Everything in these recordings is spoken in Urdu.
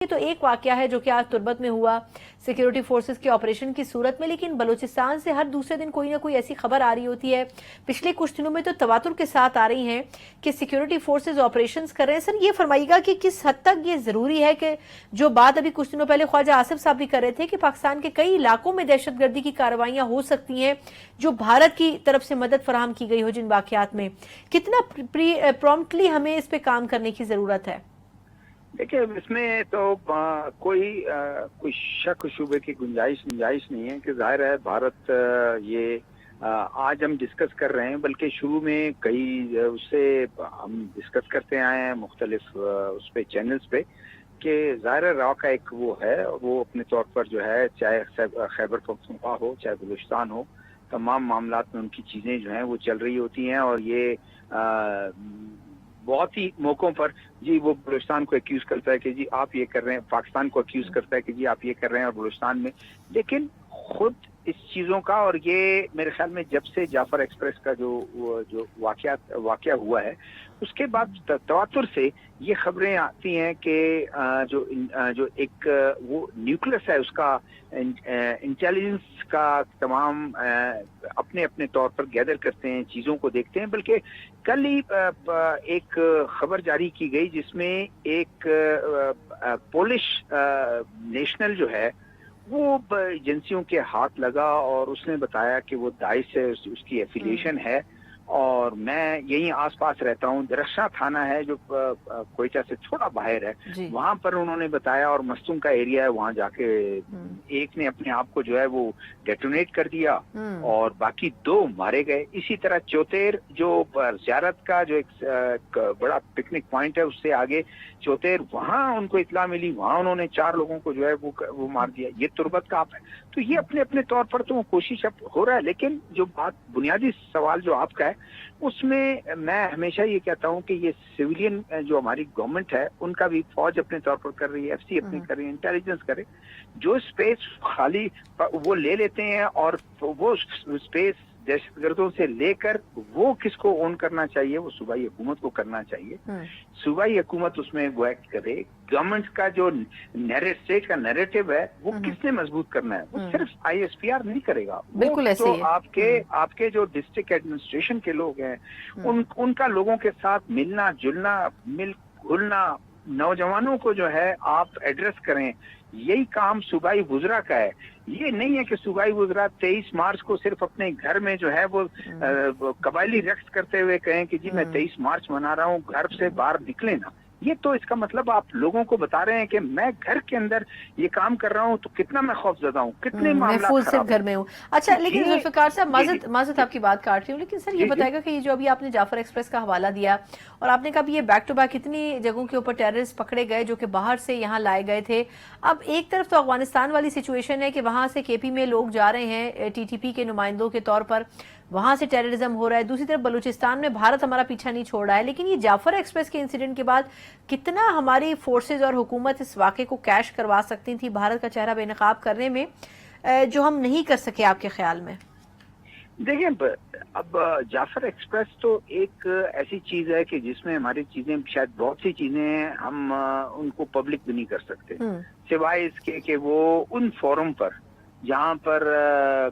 یہ تو ایک واقعہ ہے جو کہ آج تربت میں ہوا سیکیورٹی فورسز کے آپریشن کی صورت میں، لیکن بلوچستان سے ہر دوسرے دن کوئی نہ کوئی ایسی خبر آ رہی ہوتی ہے. پچھلے کچھ دنوں میں تو تواتر کے ساتھ آ رہی ہیں کہ سیکیورٹی فورسز آپریشنز کر رہے ہیں. سر یہ فرمائیے گا کہ کس حد تک یہ ضروری ہے کہ جو بات ابھی کچھ دنوں پہلے خواجہ آصف صاحب بھی کر رہے تھے کہ پاکستان کے کئی علاقوں میں دہشت گردی کی کارروائیاں ہو سکتی ہیں جو بھارت کی طرف سے مدد فراہم کی گئی ہو جن واقعات میں، کتنا پرومپٹلی ہمیں اس پہ کام کرنے کی ضرورت ہے؟ دیکھیں، اس میں تو کوئی شک شبے کی گنجائش نہیں ہے کہ ظاہر ہے بھارت یہ آج ہم ڈسکس کر رہے ہیں، بلکہ شروع میں کئی اس سے ہم ڈسکس کرتے آئے ہیں مختلف اس پہ چینلز پہ کہ ظاہر را کا ایک وہ ہے، وہ اپنے طور پر جو ہے چاہے خیبر پختونخوا ہو چاہے بلوچستان ہو، تمام معاملات میں ان کی چیزیں جو ہیں وہ چل رہی ہوتی ہیں. اور یہ بہت ہی موقعوں پر جی وہ بلوچستان کو ایکیوز کرتا ہے کہ جی آپ یہ کر رہے ہیں، پاکستان کو ایکیوز کرتا ہے کہ جی آپ یہ کر رہے ہیں اور بلوچستان میں، لیکن خود اس چیزوں کا، اور یہ میرے خیال میں جب سے جعفر ایکسپریس کا جو واقعہ ہوا ہے اس کے بعد تواتر سے یہ خبریں آتی ہیں کہ جو ایک وہ نیوکلس ہے اس کا انٹیلیجنس کا تمام اپنے اپنے طور پر گیدر کرتے ہیں، چیزوں کو دیکھتے ہیں. بلکہ کل ہی ایک خبر جاری کی گئی جس میں ایک پولش نیشنل جو ہے وہ ایجنسیوں کے ہاتھ لگا اور اس نے بتایا کہ وہ داعش سے اس کی ایفیلیشن ہے. اور میں یہیں آس پاس رہتا ہوں، درخشاں تھانہ ہے جو کوئٹہ سے تھوڑا باہر ہے، وہاں پر انہوں نے بتایا، اور مستونگ کا ایریا ہے، وہاں جا کے ایک نے اپنے آپ کو جو ہے وہ ڈیٹونیٹ کر دیا اور باقی 2 مارے گئے. اسی طرح چوتیر جو زیارت کا جو ایک بڑا پکنک پوائنٹ ہے اس سے آگے چوتیر، وہاں ان کو اطلاع ملی، وہاں انہوں نے 4 لوگوں کو جو ہے وہ مار دیا. یہ تربت کا آپ ہے. تو یہ اپنے اپنے طور پر تو کوشش اب ہو رہا ہے، لیکن جو بات بنیادی سوال جو آپ کا ہے اس میں میں ہمیشہ یہ کہتا ہوں کہ یہ سویلین جو ہماری گورنمنٹ ہے ان کا بھی، فوج اپنے طور پر کر رہی ہے، ایف سی اپنے کر رہی ہے، انٹیلیجنس کرے، جو اسپیس خالی وہ لے لیتے ہیں اور وہ اسپیس دہشت گردوں سے لے کر وہ کس کو اون کرنا چاہیے، وہ صوبائی حکومت کو کرنا چاہیے. صوبائی حکومت اس میں وہ ایکٹ کرے. گورنمنٹ کا جو اسٹیٹ کا نیریٹو ہے وہ کس نے مضبوط کرنا ہے، وہ صرف آئی ایس پی آر نہیں کرے گا. بالکل ایسے تو آپ کے جو ڈسٹرکٹ ایڈمنسٹریشن کے لوگ ہیں ان کا لوگوں کے ساتھ ملنا جلنا، مل گھلنا، نوجوانوں کو جو ہے آپ ایڈریس کریں. یہی کام صوبائی وزراء کا ہے. یہ نہیں ہے کہ صوبائی وزراء 23 مارچ کو صرف اپنے گھر میں جو ہے وہ قبائلی رقص کرتے ہوئے کہیں کہ جی میں 23 مارچ منا رہا ہوں، گھر سے باہر نکلے نا. یہ تو اس کا مطلب آپ لوگوں کو بتا رہے ہیں کہ میں گھر کے اندر یہ کام کر رہا ہوں تو کتنا میں خوف زدہ ہوں، کتنے معاملات خراب صرف گھر میں ہوں. اچھا، لیکن ذوالفقار صاحب معذرت آپ کی بات کاٹ رہی ہوں، لیکن سر یہ بتائے گا کہ یہ جو ابھی آپ نے جعفر ایکسپریس کا حوالہ دیا اور آپ نے کہا یہ بیک ٹو بیک کتنی جگہوں کے اوپر ٹیررسٹ پکڑے گئے جو کہ باہر سے یہاں لائے گئے تھے. اب ایک طرف تو افغانستان والی سچویشن ہے کہ وہاں سے کے پی میں لوگ جا رہے ہیں ٹی ٹی پی کے نمائندوں کے طور پر، وہاں سے ٹیررزم ہو رہا ہے، دوسری طرف بلوچستان میں بھارت ہمارا پیچھا نہیں چھوڑ رہا ہے. لیکن یہ جعفر ایکسپریس کے انسیڈنٹ کے بعد کتنا ہماری فورسز اور حکومت اس واقعے کو کیش کروا سکتی تھی بھارت کا چہرہ بے نقاب کرنے میں، جو ہم نہیں کر سکے آپ کے خیال میں؟ دیکھیں، اب جعفر ایکسپریس تو ایک ایسی چیز ہے کہ جس میں ہماری چیزیں، شاید بہت سی چیزیں ہم ان کو پبلک بھی نہیں کر سکتے، سوائے اس کے کہ وہ ان فورم پر جہاں پر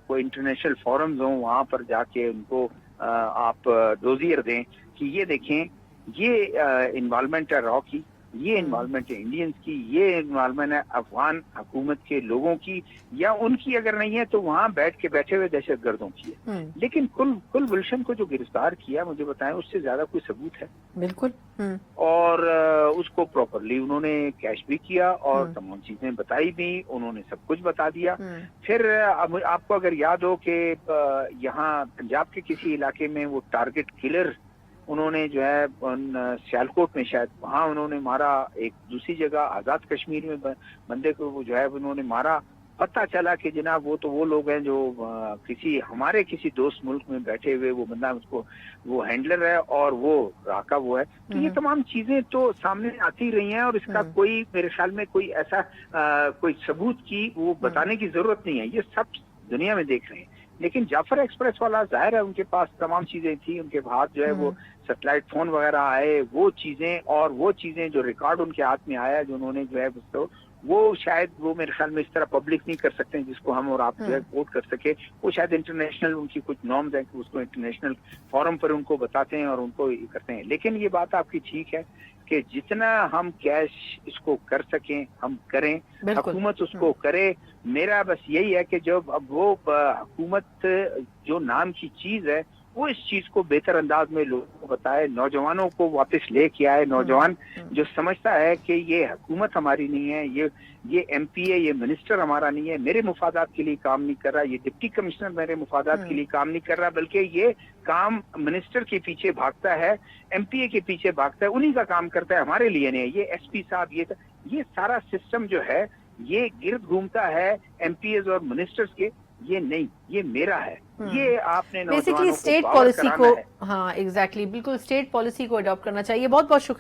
کوئی انٹرنیشنل فورمز ہوں وہاں پر جا کے ان کو آپ ڈوزیئر دیں کہ یہ دیکھیں یہ انوالومنٹ ہے را کی، یہ انوالومنٹ ہے انڈینز کی، یہ انوالومنٹ ہے افغان حکومت کے لوگوں کی، یا ان کی اگر نہیں ہے تو وہاں بیٹھے ہوئے دہشت گردوں کی ہے. لیکن کل گلشن کو جو گرفتار کیا، مجھے بتائیں اس سے زیادہ کوئی ثبوت ہے؟ بالکل. اور اس کو پراپرلی انہوں نے کیش بھی کیا اور تمام چیزیں بتائی بھی، انہوں نے سب کچھ بتا دیا. پھر آپ کو اگر یاد ہو کہ یہاں پنجاب کے کسی علاقے میں وہ ٹارگٹ کلر انہوں نے جو ہے سیالکوٹ میں شاید وہاں انہوں نے مارا، ایک دوسری جگہ آزاد کشمیر میں بندے کو جو ہے انہوں نے مارا. پتہ چلا کہ جناب وہ تو وہ لوگ ہیں جو ہمارے کسی دوست ملک میں بیٹھے ہوئے وہ بندہ اس کو وہ ہینڈلر ہے اور وہ راکا وہ ہے. تو یہ تمام چیزیں تو سامنے آتی رہی ہیں اور اس کا کوئی میرے خیال میں کوئی ایسا کوئی ثبوت کی وہ بتانے کی ضرورت نہیں ہے. یہ سب دنیا میں دیکھ رہے ہیں. لیکن جعفر ایکسپریس والا ظاہر ہے ان کے پاس تمام چیزیں تھیں، ان کے ہاتھ جو ہے وہ سیٹلائٹ فون وغیرہ آئے، وہ چیزیں جو ریکارڈ ان کے ہاتھ میں آیا جو انہوں نے جو ہے وہ شاید وہ میرے خیال میں اس طرح پبلک نہیں کر سکتے جس کو ہم اور آپ جو ہے کوٹ کر سکے. وہ شاید انٹرنیشنل ان کی کچھ نارمز ہیں کہ اس کو انٹرنیشنل فورم پر ان کو بتاتے ہیں اور ان کو یہ کرتے ہیں. لیکن یہ بات آپ کی ٹھیک ہے کہ جتنا ہم کیش اس کو کر سکیں ہم کریں، حکومت اس کو کرے. میرا بس یہی ہے کہ جب اب وہ حکومت جو نام کی چیز ہے وہ اس چیز کو بہتر انداز میں لوگوں کو بتائے، نوجوانوں کو واپس لے کے آئے. نوجوان جو سمجھتا ہے کہ یہ حکومت ہماری نہیں ہے، یہ ایم پی ہے، یہ منسٹر ہمارا نہیں ہے، میرے مفادات کے لیے کام نہیں کر رہا، یہ ڈپٹی کمشنر میرے مفادات کے لیے کام نہیں کر رہا، بلکہ یہ کام منسٹر کے پیچھے بھاگتا ہے، ایم پی اے کے پیچھے بھاگتا ہے، انہی کا کام کرتا ہے، ہمارے لیے نہیں ہے. یہ ایس پی صاحب یہ سارا سسٹم جو ہے یہ گرد گھومتا ہے ایم پی ایز اور منسٹرز کے. یہ نہیں، یہ میرا ہے. یہ آپ نے بیسکلی نوجوانوں کو اسٹیٹ باور پالیسی کرانا کو، ہے. ہاں ایگزیکٹلی، بالکل اسٹیٹ پالیسی کو اڈاپٹ کرنا چاہیے. بہت بہت شکریہ.